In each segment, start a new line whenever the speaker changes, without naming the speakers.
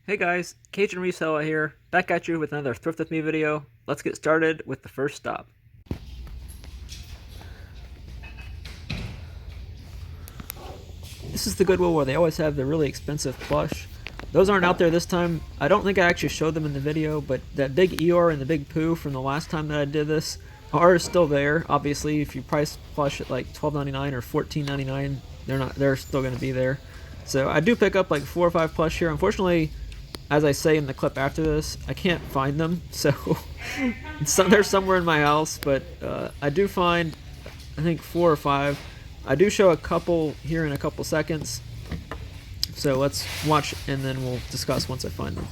Hey guys, Cajun Reseller here, back at you with another Thrift With Me video. Let's get started with the first stop. This is the Goodwill where they always have the really expensive plush. Those aren't out there this time. I don't think I actually showed them in the video, but that big Eeyore and the big Pooh from the last time that I did this are still there. Obviously, if you price plush at like $12.99 or $14.99, they're still going to be there. So I do pick up like 4 or 5 plush here. Unfortunately, as I say in the clip after this, I can't find them, so they're somewhere in my house, but I do find, I think 4 or 5. I do show a couple here in a couple seconds, so let's watch and then we'll discuss once I find them.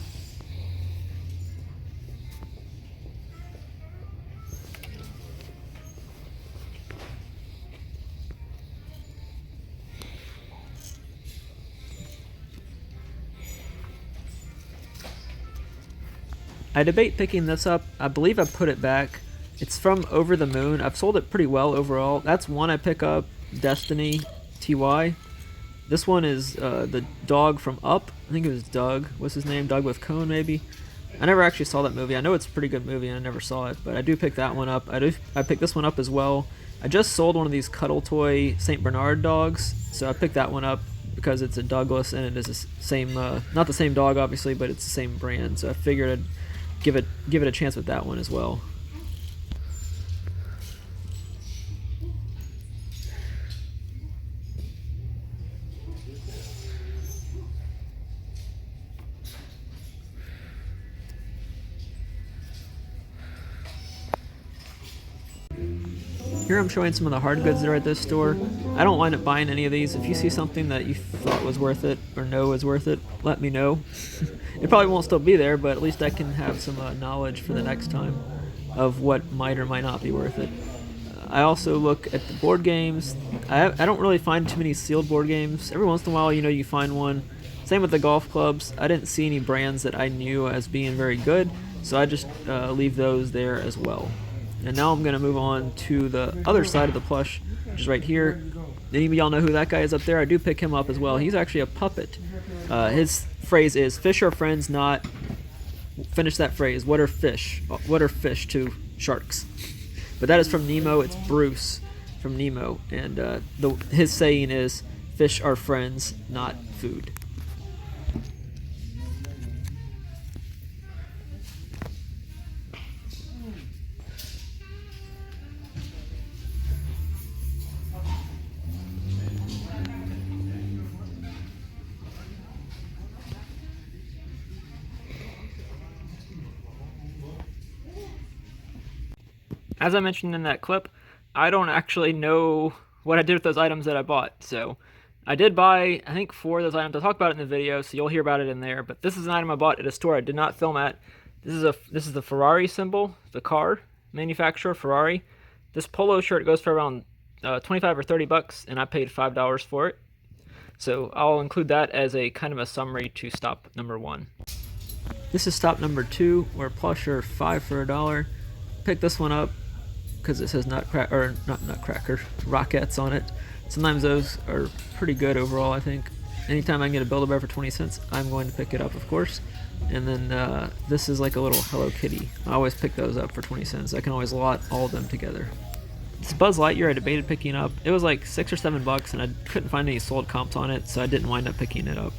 I debate picking this up. I believe I put it back. It's from Over the Moon. I've sold it pretty well overall. That's one I pick up, Destiny TY. This one is the dog from Up. I think it was Doug. What's his name? Doug with Cone, maybe? I never actually saw that movie. I know it's a pretty good movie and I never saw it, but I do pick that one up. I picked this one up as well. I just sold one of these Cuddle Toy St. Bernard dogs, so I picked that one up because it's a Douglas and it is the same, not the same dog obviously, but it's the same brand, so I figured I'd give it a chance with that one as well. Here I'm showing some of the hard goods that are at this store. I don't wind up buying any of these. If you see something that you thought was worth it or know is worth it, let me know. It probably won't still be there, but at least I can have some knowledge for the next time of what might or might not be worth it. I also look at the board games. I don't really find too many sealed board games. Every once in a while, you find one. Same with the golf clubs. I didn't see any brands that I knew as being very good, so I just leave those there as well. And now I'm going to move on to the other side of the plush, which is right here. Any of y'all know who that guy is up there? I do pick him up as well. He's actually a puppet. His phrase is, fish are friends, not... Finish that phrase. What are fish? What are fish to sharks? But that is from Nemo. It's Bruce from Nemo. And his saying is, fish are friends, not food. As I mentioned in that clip, I don't actually know what I did with those items that I bought. So I did buy, I think, 4 of those items. I'll talk about it in the video, so you'll hear about it in there. But this is an item I bought at a store I did not film at. This is the Ferrari symbol, the car manufacturer, Ferrari. This polo shirt goes for around 25 or 30 bucks, and I paid $5 for it. So I'll include that as a kind of a summary to stop number 1. This is stop number 2, where plush are 5 for $1. Picked this one up because it says Rockettes on it. Sometimes those are pretty good overall, I think. Anytime I can get a Build-A-Bear for 20 cents, I'm going to pick it up, of course. And then this is like a little Hello Kitty. I always pick those up for 20 cents. I can always lot all of them together. This Buzz Lightyear I debated picking up. It was like 6 or 7 bucks, and I couldn't find any sold comps on it, so I didn't wind up picking it up.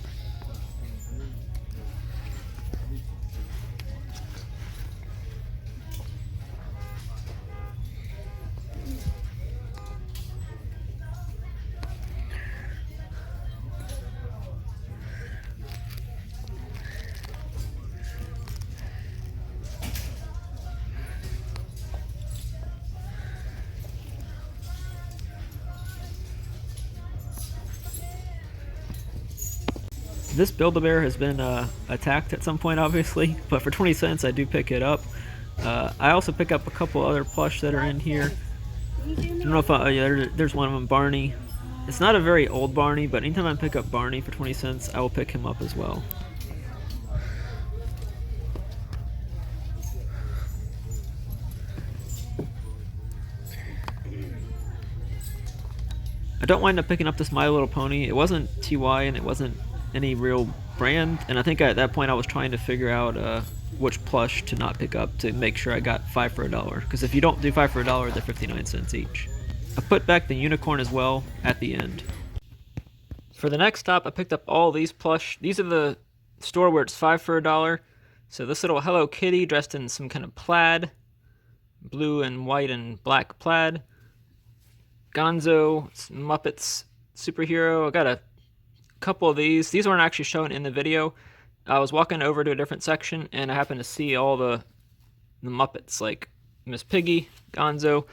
This Build-A-Bear has been attacked at some point, obviously, but for 20 cents I do pick it up. I also pick up a couple other plush that are in here. I don't know if there's one of them, Barney. It's not a very old Barney, but anytime I pick up Barney for 20 cents, I will pick him up as well. I don't wind up picking up this My Little Pony. It wasn't TY and it wasn't any real brand, and I think at that point I was trying to figure out which plush to not pick up to make sure I got 5 for $1. Because if you don't do 5 for $1, they're 59 cents each. I put back the unicorn as well at the end. For the next stop, I picked up all these plush. These are the store where it's 5 for $1. So this little Hello Kitty dressed in some kind of plaid, blue and white and black plaid. Gonzo, Muppets superhero. I got a couple of these. These weren't actually shown in the video. I was walking over to a different section and I happened to see all the Muppets, like Miss Piggy, Gonzo,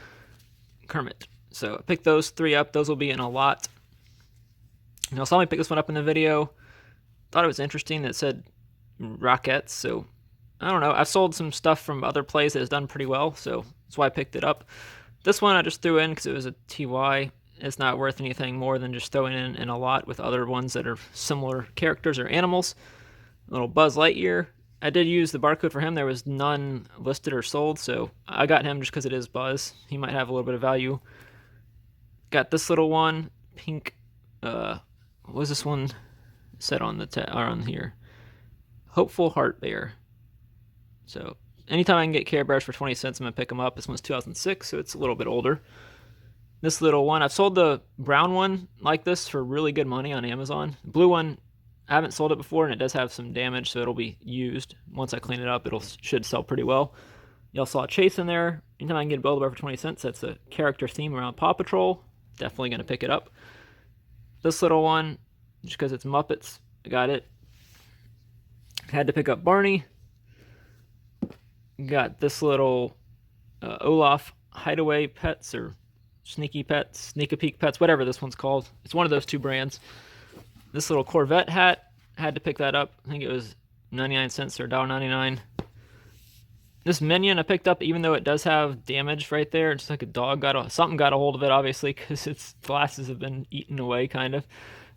Kermit. So I picked those 3 up. Those will be in a lot. And I saw me pick this one up in the video. Thought it was interesting that it said Rockettes, so I don't know. I've sold some stuff from other plays that has done pretty well, so that's why I picked it up. This one I just threw in because it was a TY. It's not worth anything more than just throwing in a lot with other ones that are similar characters or animals. A little Buzz Lightyear. I did use the barcode for him. There was none listed or sold, so I got him just because it is Buzz. He might have a little bit of value. Got this little one, pink. What was this one said on the on here? Hopeful Heart Bear. So anytime I can get Care Bears for 20 cents, I'm gonna pick them up. This one's 2006, so it's a little bit older. This little one, I've sold the brown one like this for really good money on Amazon. The blue one, I haven't sold it before, and it does have some damage, so it'll be used. Once I clean it up, should sell pretty well. Y'all saw Chase in there. Anytime I can get a Build-A-Bear for 20 cents, that's a character theme around Paw Patrol. Definitely gonna pick it up. This little one, just because it's Muppets, I got it. Had to pick up Barney. Got this little Olaf Hideaway Pets or Sneaky Pets, Sneak a Peek Pets, whatever this one's called. It's one of those 2 brands. This little Corvette hat, had to pick that up. I think it was 99 cents or $1.99. This Minion I picked up, even though it does have damage right there. It's like a dog something got a hold of it, obviously, because its glasses have been eaten away, kind of.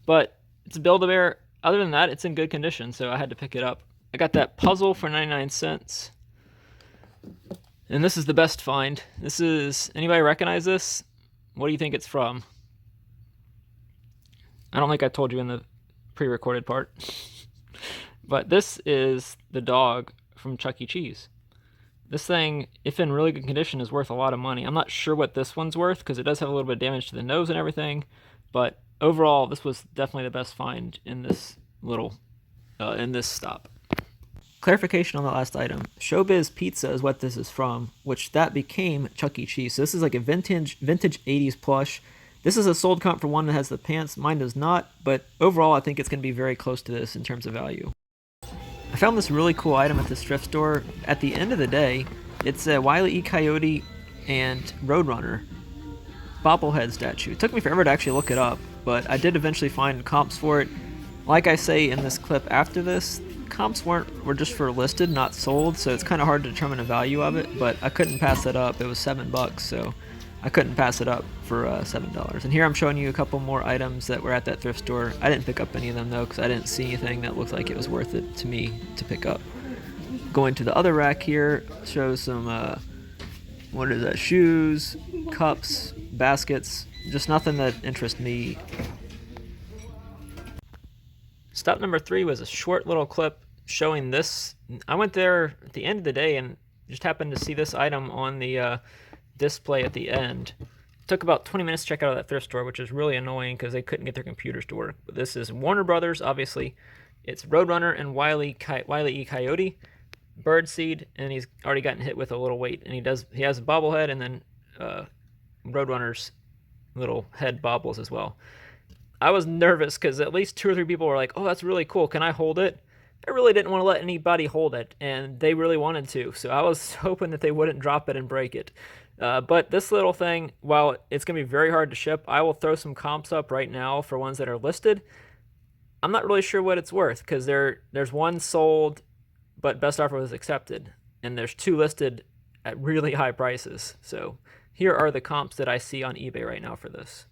But it's a Build-A-Bear. Other than that, it's in good condition, so I had to pick it up. I got that puzzle for 99 cents. And this is the best find. This is, anybody recognize this? What do you think it's from? I don't think I told you in the pre-recorded part. But this is the dog from Chuck E. Cheese. This thing, if in really good condition, is worth a lot of money. I'm not sure what this one's worth because it does have a little bit of damage to the nose and everything. But overall, this was definitely the best find in this little, in this stop. Clarification on the last item. Showbiz Pizza is what this is from, which that became Chuck E. Cheese. So this is like a vintage 80s plush. This is a sold comp for one that has the pants. Mine does not, but overall I think it's going to be very close to this in terms of value. I found this really cool item at this thrift store. At the end of the day, it's a Wile E. Coyote and Roadrunner bobblehead statue. It took me forever to actually look it up, but I did eventually find comps for it. Like I say in this clip after this, comps were just for listed, not sold, so it's kind of hard to determine the value of it, but I couldn't pass it up. It was $7, so I couldn't pass it up for $7. And here I'm showing you a couple more items that were at that thrift store. I didn't pick up any of them though, because I didn't see anything that looked like it was worth it to me to pick up. Going to the other rack here, shows some, what is that, shoes, cups, baskets, just nothing that interests me. Stop number 3 was a short little clip showing this. I went there at the end of the day and just happened to see this item on the display at the end. It took about 20 minutes to check out of that thrift store, which is really annoying because they couldn't get their computers to work. But this is Warner Brothers, obviously. It's Roadrunner and Wile E. Coyote, Birdseed, and he's already gotten hit with a little weight. And he has a bobblehead and then Roadrunner's little head bobbles as well. I was nervous because at least 2 or 3 people were like, "Oh, that's really cool. Can I hold it?" I really didn't want to let anybody hold it, and they really wanted to. So I was hoping that they wouldn't drop it and break it. But this little thing, while it's going to be very hard to ship, I will throw some comps up right now for ones that are listed. I'm not really sure what it's worth because there's one sold, but best offer was accepted, and there's 2 listed at really high prices. So here are the comps that I see on eBay right now for this.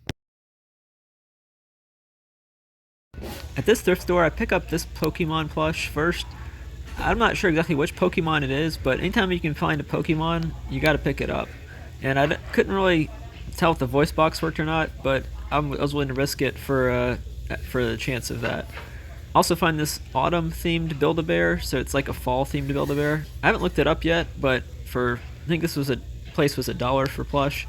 At this thrift store, I pick up this Pokemon plush first. I'm not sure exactly which Pokemon it is, but anytime you can find a Pokemon, you got to pick it up. And I couldn't really tell if the voice box worked or not, but I was willing to risk it for the chance of that. Also find this autumn themed Build-A-Bear, so it's like a fall themed Build-A-Bear. I haven't looked it up yet, but I think this was place was $1 for plush.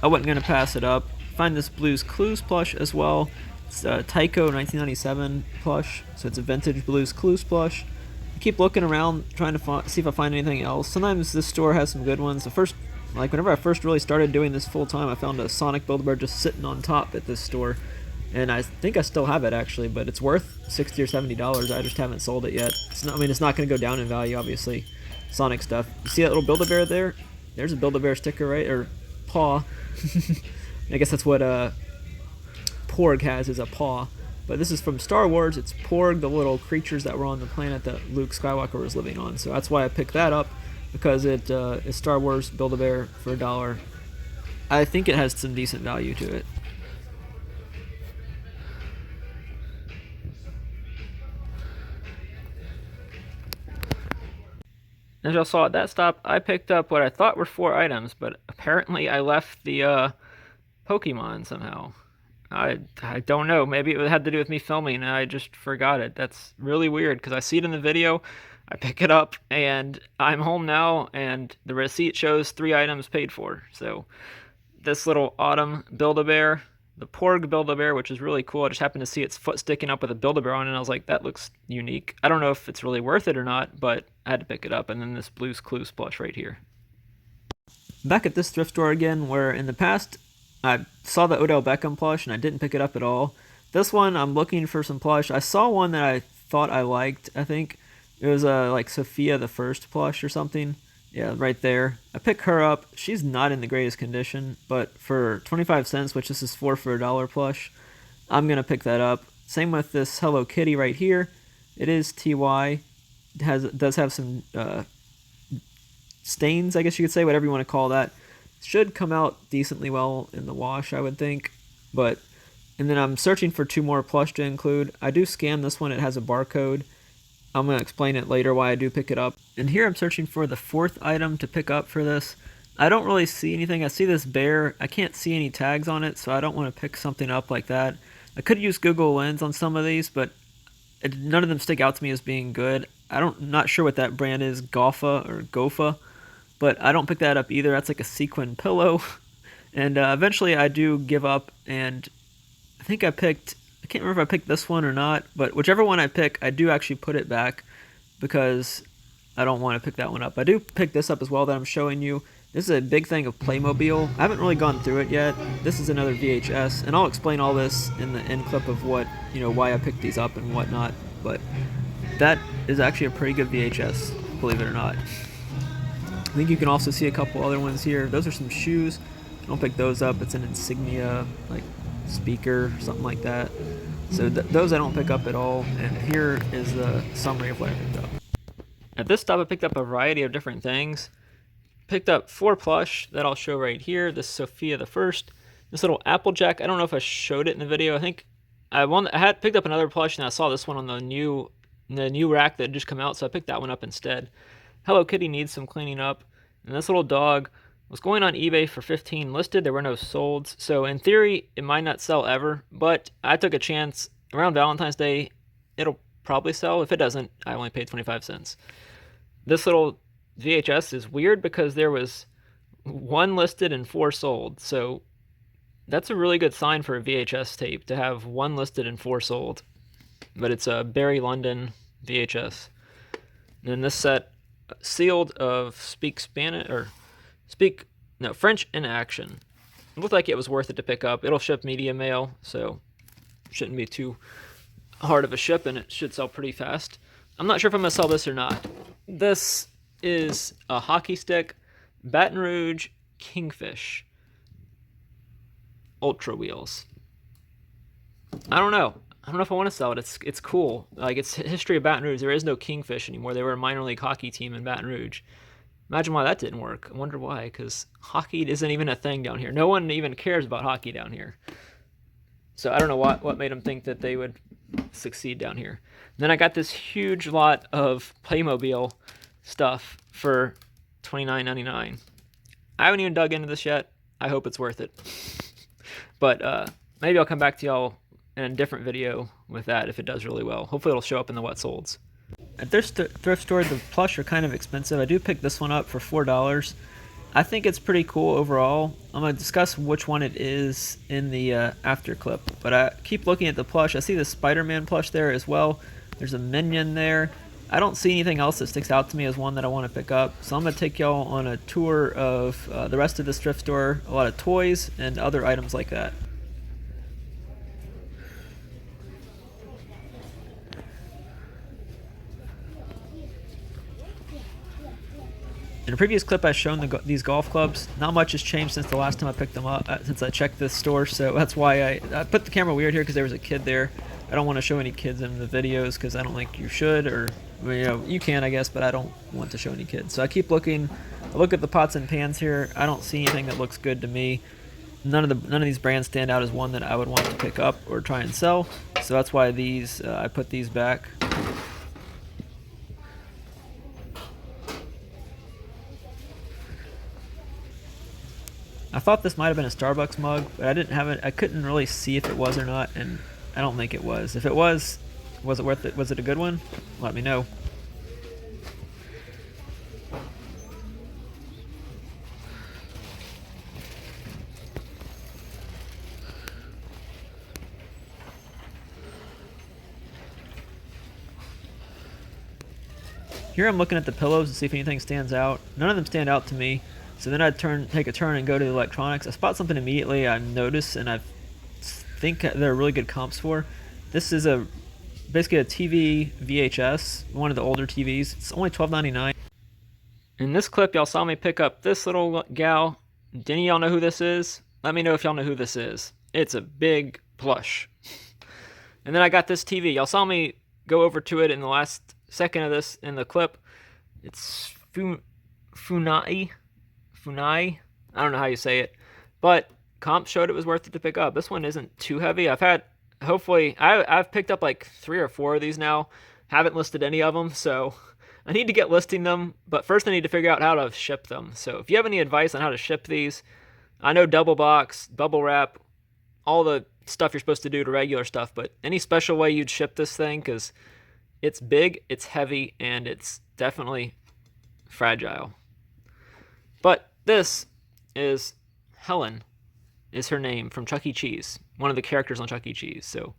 I wasn't gonna pass it up. Find this Blue's Clues plush as well. It's a Tyco 1997 plush, so it's a vintage Blue's Clues plush. I keep looking around trying to see if I find anything else. Sometimes this store has some good ones. Whenever I first really started doing this full time, I found a Sonic Build-A-Bear just sitting on top at this store. And I think I still have it actually, but it's worth $60 or $70. I just haven't sold it yet. It's not going to go down in value, obviously. Sonic stuff. You see that little Build-A-Bear there? There's a Build-A-Bear sticker, right? Or paw. I guess that's what Porg has, is a paw. But this is from Star Wars. It's Porg, the little creatures that were on the planet that Luke Skywalker was living on. So that's why I picked that up, because it is Star Wars Build-A-Bear for $1. I think it has some decent value to it. As y'all saw at that stop, I picked up what I thought were 4 items, but apparently I left the Pokemon somehow. I don't know. Maybe it had to do with me filming and I just forgot it. That's really weird because I see it in the video, I pick it up, and I'm home now, and the receipt shows 3 items paid for. So this little autumn Build-A-Bear, the Porg Build-A-Bear, which is really cool. I just happened to see its foot sticking up with a Build-A-Bear on it, and I was like, that looks unique. I don't know if it's really worth it or not, but I had to pick it up. And then this Blue's Clues plush right here. Back at this thrift store again, where in the past I saw the Odell Beckham plush and I didn't pick it up at all. This one, I'm looking for some plush. I saw one that I thought I liked, I think. It was like Sophia the First plush or something. Yeah, right there. I pick her up. She's not in the greatest condition, but for 25 cents, which this is 4 for $1 plush, I'm going to pick that up. Same with this Hello Kitty right here. It is TY. It does have some stains, I guess you could say, whatever you want to call that. Should come out decently well in the wash, I would think. And then I'm searching for 2 more plush to include. I do scan this one. It has a barcode. I'm going to explain it later why I do pick it up. And here I'm searching for the 4th item to pick up for this. I don't really see anything. I see this bear. I can't see any tags on it, so I don't want to pick something up like that. I could use Google Lens on some of these, but none of them stick out to me as being good. Not sure what that brand is, Gofa, but I don't pick that up either. That's like a sequin pillow. And eventually I do give up, and I think I can't remember if I picked this one or not, but whichever one I pick, I do actually put it back because I don't want to pick that one up. I do pick this up as well that I'm showing you. This is a big thing of Playmobil. I haven't really gone through it yet. This is another VHS, and I'll explain all this in the end clip of why I picked these up and whatnot. But that is actually a pretty good VHS, believe it or not. I think you can also see a couple other ones here. Those are some shoes. Don't pick those up. It's an insignia, like speaker, something like that. So those I don't pick up at all. And here is the summary of what I picked up. At this stop, I picked up a variety of different things. Picked up 4 plush that I'll show right here. This Sophia the First. This little Applejack. I don't know if I showed it in the video. I think I had picked up another plush, and I saw this one on the new rack that had just come out, so I picked that one up instead. Hello Kitty needs some cleaning up. And this little dog was going on eBay for 15 listed. There were no solds. So in theory, it might not sell ever, but I took a chance. Around Valentine's Day, it'll probably sell. If it doesn't, I only paid 25 cents. This little VHS is weird because there was 1 listed and 4 sold. So that's a really good sign for a VHS tape, to have 1 listed and 4 sold. But it's a Barry London VHS. And then this set, sealed of French in Action. It looked like it was worth it to pick up. It'll ship media mail, so shouldn't be too hard of a ship, and it should sell pretty fast. I'm not sure if I'm going to sell this or not. This is a hockey stick, Baton Rouge Kingfish Ultra Wheels. I don't know if I want to sell it. It's cool. Like, it's history of Baton Rouge. There is no Kingfish anymore. They were a minor league hockey team in Baton Rouge. Imagine why that didn't work. I wonder why, because hockey isn't even a thing down here. No one even cares about hockey down here. So I don't know what made them think that they would succeed down here. And then I got this huge lot of Playmobil stuff for $29.99. I haven't even dug into this yet. I hope it's worth it. But maybe I'll come back to y'all in a different video with that if it does really well. Hopefully it'll show up in the what solds. At this thrift store, the plush are kind of expensive. I do pick this one up for $4. I think it's pretty cool overall. I'm going to discuss which one it is in the after clip. But I keep looking at the plush. I see the Spider-Man plush there as well. There's a Minion there. I don't see anything else that sticks out to me as one that I want to pick up. So I'm going to take y'all on a tour of the rest of this thrift store. A lot of toys and other items like that. In a previous clip, I've shown these golf clubs. Not much has changed since the last time I picked them up, since I checked this store, so that's why I put the camera weird here, because there was a kid there. I don't want to show any kids in the videos, because I don't think you should, or, you know, you can, I guess, but I don't want to show any kids. So I keep looking. I look at the pots and pans here. I don't see anything that looks good to me. None of these brands stand out as one that I would want to pick up or try and sell, so that's why these I put these back. I thought this might have been a Starbucks mug, but I didn't have it. I couldn't really see if it was or not, and I don't think it was. If it was it worth it? Was it a good one? Let me know. Here I'm looking at the pillows to see if anything stands out. None of them stand out to me. So then I'd take a turn and go to the electronics. I spot something immediately I notice, and I think they're really good comps for. This is basically a TV VHS, one of the older TVs. It's only $12.99. In this clip, y'all saw me pick up this little gal. Do any of y'all know who this is? Let me know if y'all know who this is. It's a big plush. And then I got this TV. Y'all saw me go over to it in the last second of this in the clip. It's Funai. I don't know how you say it, but comp showed it was worth it to pick up. This one isn't too heavy. I've picked up like 3 or 4 of these now. Haven't listed any of them, so I need to get listing them, but first I need to figure out how to ship them. So if you have any advice on how to ship these, I know double box, bubble wrap, all the stuff you're supposed to do to regular stuff, but any special way you'd ship this thing, because it's big, it's heavy, and it's definitely fragile. But this is Helen, is her name, from Chuck E. Cheese, one of the characters on Chuck E. Cheese. So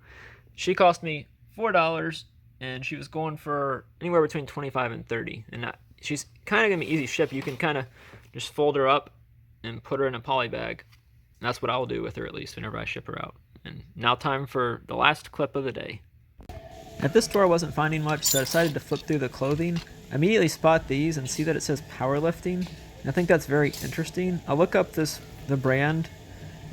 she cost me $4, and she was going for anywhere between $25 and $30. And she's kind of gonna be easy to ship. You can kind of just fold her up and put her in a poly bag. And that's what I'll do with her, at least whenever I ship her out. And now time for the last clip of the day. At this store I wasn't finding much, so I decided to flip through the clothing. I immediately spot these and see that it says powerlifting. I think that's very interesting. I look up the brand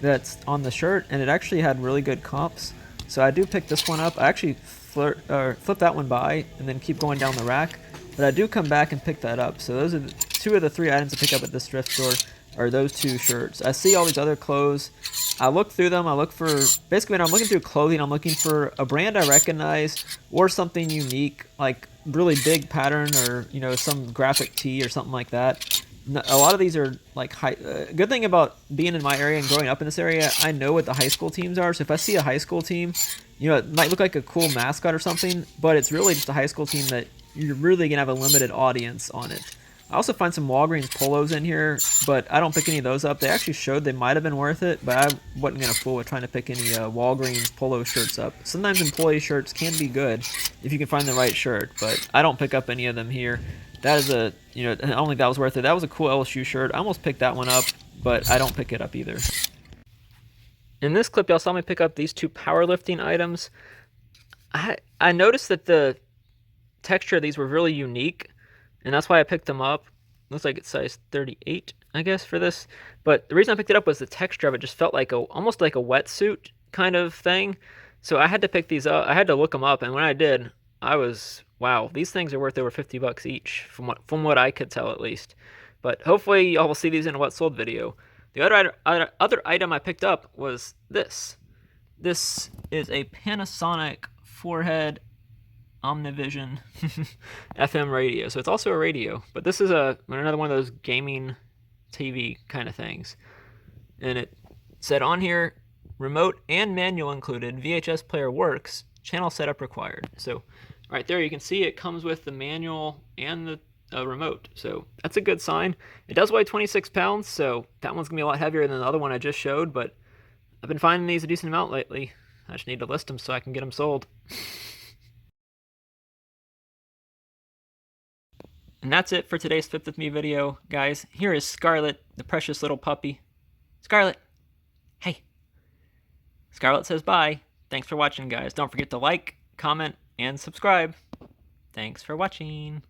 that's on the shirt, and it actually had really good comps. So I do pick this one up. I actually flip that one by and then keep going down the rack. But I do come back and pick that up. So those are 2 of the 3 items I pick up at this thrift store, are those 2 shirts. I see all these other clothes. I look through them. I look for, basically when I'm looking through clothing, I'm looking for a brand I recognize or something unique, like really big pattern, or, you know, some graphic tee or something like that. A lot of these are like good thing about being in my area and growing up in this area, I know what the high school teams are. So if I see a high school team, you know, it might look like a cool mascot or something, but it's really just a high school team that you're really gonna have a limited audience on it. I also find some Walgreens polos in here, but I don't pick any of those up. They actually showed they might have been worth it, but I wasn't gonna fool with trying to pick any Walgreens polo shirts up. Sometimes employee shirts can be good if you can find the right shirt, but I don't pick up any of them here. That is I don't think that was worth it. That was a cool LSU shirt. I almost picked that one up, but I don't pick it up either. In this clip, y'all saw me pick up these 2 powerlifting items. I noticed that the texture of these were really unique, and that's why I picked them up. Looks like it's size 38, I guess, for this. But the reason I picked it up was the texture of it just felt like almost like a wetsuit kind of thing. So I had to pick these up. I had to look them up, and when I did, I was, wow, these things are worth over $50 each, from what I could tell at least. But hopefully y'all will see these in a what sold video. The other item I picked up was this. This is a Panasonic 4-head Omnivision FM radio. So it's also a radio, but this is another one of those gaming TV kind of things. And it said on here, remote and manual included, VHS player works, channel setup required. So right there you can see it comes with the manual and the remote, so that's a good sign. It does weigh 26 pounds, so that one's gonna be a lot heavier than the other one I just showed, but I've been finding these a decent amount lately. I just need to list them so I can get them sold. And that's it for today's Thrift With Me video, guys. Here is Scarlett, the precious little puppy. Scarlett, hey. Scarlett says bye. Thanks for watching, guys. Don't forget to like, comment, and subscribe. Thanks for watching.